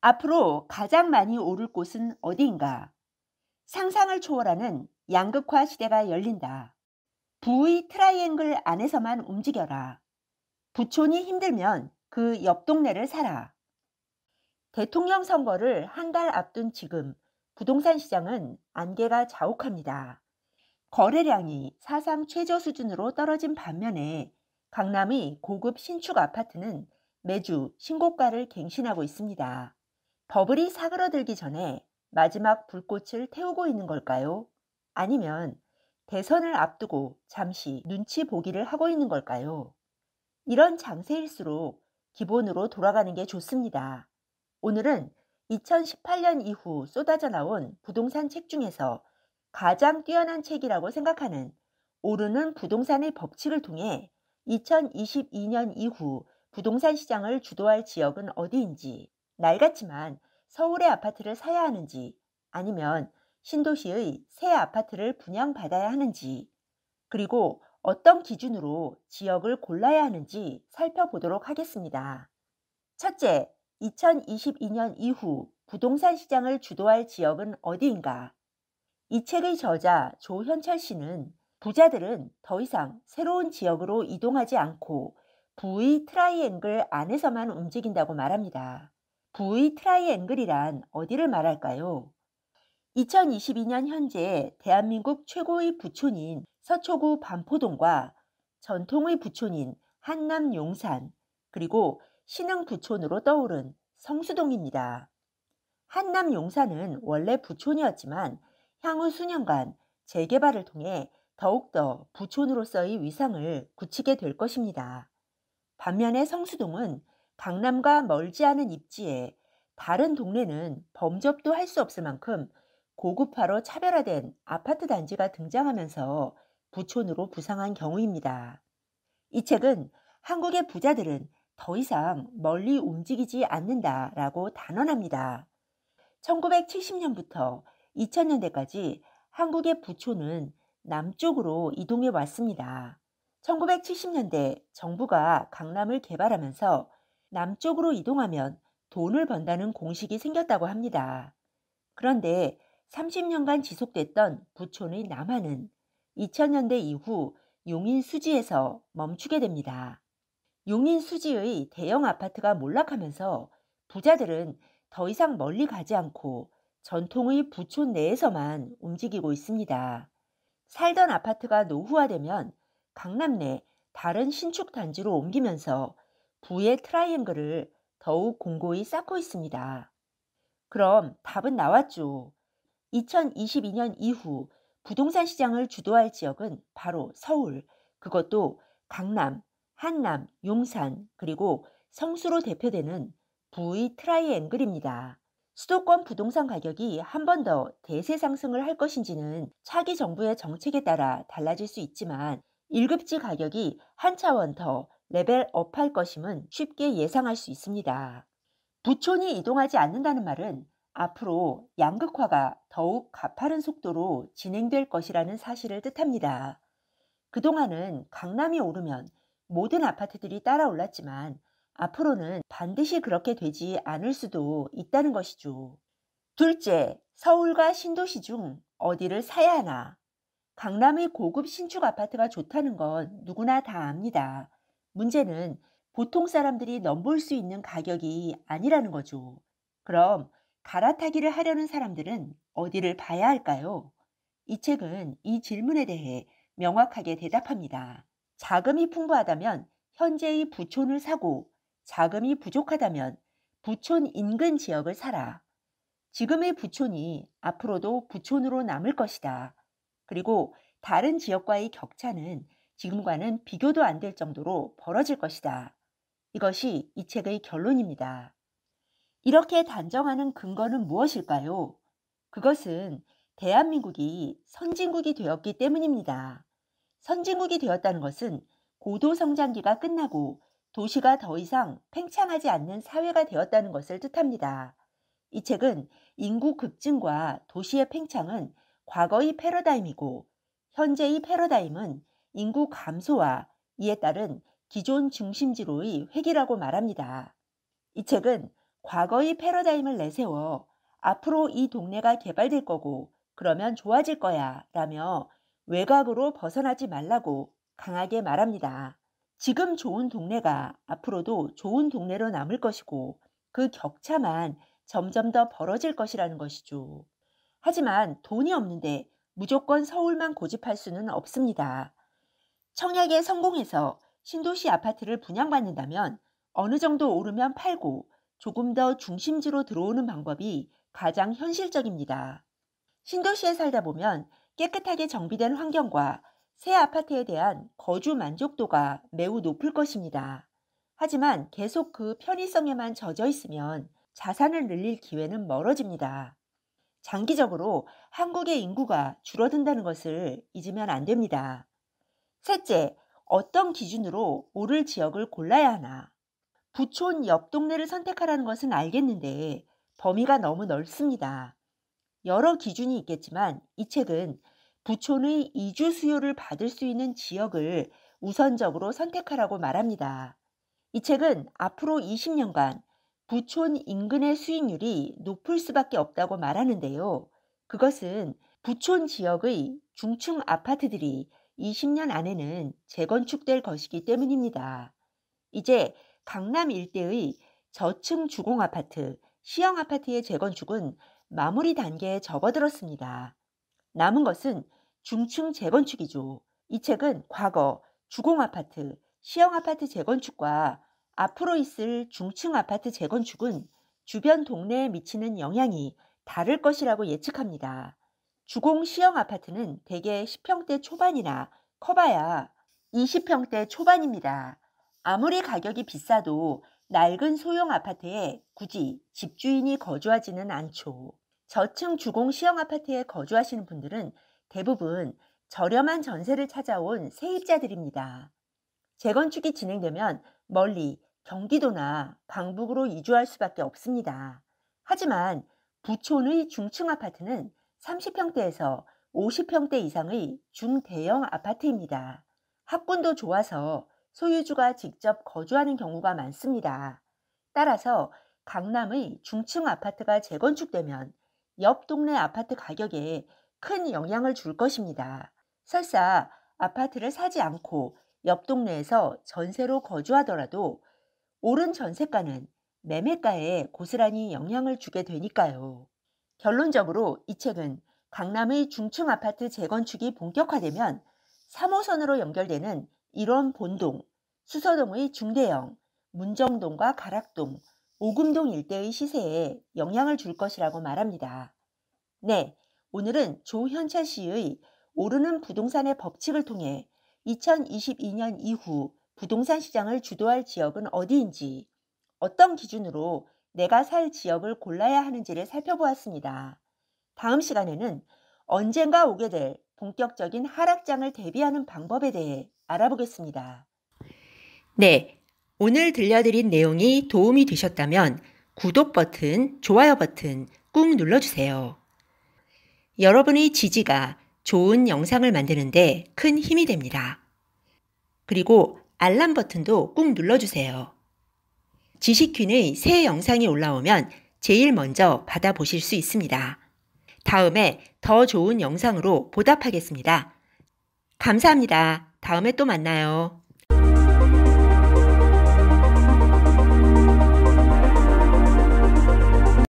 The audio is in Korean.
앞으로 가장 많이 오를 곳은 어디인가? 상상을 초월하는 양극화 시대가 열린다. 부의 트라이앵글 안에서만 움직여라. 부촌이 힘들면 그 옆 동네를 사라. 대통령 선거를 한 달 앞둔 지금 부동산 시장은 안개가 자욱합니다. 거래량이 사상 최저 수준으로 떨어진 반면에 강남의 고급 신축 아파트는 매주 신고가를 갱신하고 있습니다. 버블이 사그러들기 전에 마지막 불꽃을 태우고 있는 걸까요? 아니면 대선을 앞두고 잠시 눈치 보기를 하고 있는 걸까요? 이런 장세일수록 기본으로 돌아가는 게 좋습니다. 오늘은 2018년 이후 쏟아져 나온 부동산 책 중에서 가장 뛰어난 책이라고 생각하는 오르는 부동산의 법칙을 통해 2022년 이후 부동산 시장을 주도할 지역은 어디인지, 낡았지만 서울의 아파트를 사야 하는지, 아니면 신도시의 새 아파트를 분양받아야 하는지, 그리고 어떤 기준으로 지역을 골라야 하는지 살펴보도록 하겠습니다. 첫째, 2022년 이후 부동산 시장을 주도할 지역은 어디인가? 이 책의 저자 조현철 씨는 부자들은 더 이상 새로운 지역으로 이동하지 않고 부의 트라이앵글 안에서만 움직인다고 말합니다. 부의 트라이앵글이란 어디를 말할까요? 2022년 현재 대한민국 최고의 부촌인 서초구 반포동과 전통의 부촌인 한남 용산, 그리고 신흥 부촌으로 떠오른 성수동입니다. 한남 용산은 원래 부촌이었지만 향후 수년간 재개발을 통해 더욱더 부촌으로서의 위상을 굳히게 될 것입니다. 반면에 성수동은 강남과 멀지 않은 입지에 다른 동네는 범접도 할 수 없을 만큼 고급화로 차별화된 아파트 단지가 등장하면서 부촌으로 부상한 경우입니다. 이 책은 한국의 부자들은 더 이상 멀리 움직이지 않는다라고 단언합니다. 1970년부터 2000년대까지 한국의 부촌은 남쪽으로 이동해 왔습니다. 1970년대 정부가 강남을 개발하면서 남쪽으로 이동하면 돈을 번다는 공식이 생겼다고 합니다. 그런데 30년간 지속됐던 부촌의 남하는 2000년대 이후 용인 수지에서 멈추게 됩니다. 용인 수지의 대형 아파트가 몰락하면서 부자들은 더 이상 멀리 가지 않고 전통의 부촌 내에서만 움직이고 있습니다. 살던 아파트가 노후화되면 강남 내 다른 신축 단지로 옮기면서 부의 트라이앵글을 더욱 공고히 쌓고 있습니다. 그럼 답은 나왔죠. 2022년 이후 부동산 시장을 주도할 지역은 바로 서울, 그것도 강남, 한남, 용산, 그리고 성수로 대표되는 부의 트라이앵글입니다. 수도권 부동산 가격이 한 번 더 대세 상승을 할 것인지는 차기 정부의 정책에 따라 달라질 수 있지만 1급지 가격이 한 차원 더 레벨업할 것임은 쉽게 예상할 수 있습니다. 부촌이 이동하지 않는다는 말은 앞으로 양극화가 더욱 가파른 속도로 진행될 것이라는 사실을 뜻합니다. 그동안은 강남이 오르면 모든 아파트들이 따라 올랐지만 앞으로는 반드시 그렇게 되지 않을 수도 있다는 것이죠. 둘째, 서울과 신도시 중 어디를 사야 하나? 강남의 고급 신축 아파트가 좋다는 건 누구나 다 압니다. 문제는 보통 사람들이 넘볼 수 있는 가격이 아니라는 거죠. 그럼 갈아타기를 하려는 사람들은 어디를 봐야 할까요? 이 책은 이 질문에 대해 명확하게 대답합니다. 자금이 풍부하다면 현재의 부촌을 사고, 자금이 부족하다면 부촌 인근 지역을 사라. 지금의 부촌이 앞으로도 부촌으로 남을 것이다. 그리고 다른 지역과의 격차는 지금과는 비교도 안 될 정도로 벌어질 것이다. 이것이 이 책의 결론입니다. 이렇게 단정하는 근거는 무엇일까요? 그것은 대한민국이 선진국이 되었기 때문입니다. 선진국이 되었다는 것은 고도 성장기가 끝나고 도시가 더 이상 팽창하지 않는 사회가 되었다는 것을 뜻합니다. 이 책은 인구 급증과 도시의 팽창은 과거의 패러다임이고 현재의 패러다임은 인구 감소와 이에 따른 기존 중심지로의 회귀라고 말합니다. 이 책은 과거의 패러다임을 내세워 앞으로 이 동네가 개발될 거고 그러면 좋아질 거야 라며 외곽으로 벗어나지 말라고 강하게 말합니다. 지금 좋은 동네가 앞으로도 좋은 동네로 남을 것이고 그 격차만 점점 더 벌어질 것이라는 것이죠. 하지만 돈이 없는데 무조건 서울만 고집할 수는 없습니다. 청약에 성공해서 신도시 아파트를 분양받는다면 어느 정도 오르면 팔고 조금 더 중심지로 들어오는 방법이 가장 현실적입니다. 신도시에 살다 보면 깨끗하게 정비된 환경과 새 아파트에 대한 거주 만족도가 매우 높을 것입니다. 하지만 계속 그 편의성에만 젖어 있으면 자산을 늘릴 기회는 멀어집니다. 장기적으로 한국의 인구가 줄어든다는 것을 잊으면 안 됩니다. 셋째, 어떤 기준으로 오를 지역을 골라야 하나? 부촌 옆 동네를 선택하라는 것은 알겠는데 범위가 너무 넓습니다. 여러 기준이 있겠지만 이 책은 부촌의 이주 수요를 받을 수 있는 지역을 우선적으로 선택하라고 말합니다. 이 책은 앞으로 20년간 부촌 인근의 수익률이 높을 수밖에 없다고 말하는데요. 그것은 부촌 지역의 중층 아파트들이 20년 안에는 재건축될 것이기 때문입니다. 이제 강남 일대의 저층 주공 아파트, 시형 아파트의 재건축은 마무리 단계에 접어들었습니다. 남은 것은 중층 재건축이죠. 이 책은 과거 주공 아파트, 시형 아파트 재건축과 앞으로 있을 중층 아파트 재건축은 주변 동네에 미치는 영향이 다를 것이라고 예측합니다. 주공 시형 아파트는 대개 10평대 초반이나 커봐야 20평대 초반입니다. 아무리 가격이 비싸도 낡은 소형 아파트에 굳이 집주인이 거주하지는 않죠. 저층 주공 시형 아파트에 거주하시는 분들은 대부분 저렴한 전세를 찾아온 세입자들입니다. 재건축이 진행되면 멀리 경기도나 강북으로 이주할 수밖에 없습니다. 하지만 부촌의 중층 아파트는 30평대에서 50평대 이상의 중대형 아파트입니다. 학군도 좋아서 소유주가 직접 거주하는 경우가 많습니다. 따라서 강남의 중층 아파트가 재건축되면 옆 동네 아파트 가격에 큰 영향을 줄 것입니다. 설사 아파트를 사지 않고 옆 동네에서 전세로 거주하더라도 오른 전세가는 매매가에 고스란히 영향을 주게 되니까요. 결론적으로 이 책은 강남의 중층 아파트 재건축이 본격화되면 3호선으로 연결되는 일원 본동, 수서동의 중대형, 문정동과 가락동, 오금동 일대의 시세에 영향을 줄 것이라고 말합니다. 네, 오늘은 조현철 씨의 오르는 부동산의 법칙을 통해 2022년 이후 부동산 시장을 주도할 지역은 어디인지, 어떤 기준으로 내가 살 지역을 골라야 하는지를 살펴보았습니다. 다음 시간에는 언젠가 오게 될 본격적인 하락장을 대비하는 방법에 대해 알아보겠습니다. 네, 오늘 들려드린 내용이 도움이 되셨다면 구독 버튼, 좋아요 버튼 꾹 눌러주세요. 여러분의 지지가 좋은 영상을 만드는데 큰 힘이 됩니다. 그리고 알람 버튼도 꾹 눌러주세요. 지식퀸의 새 영상이 올라오면 제일 먼저 받아보실 수 있습니다. 다음에 더 좋은 영상으로 보답하겠습니다. 감사합니다. 다음에 또 만나요.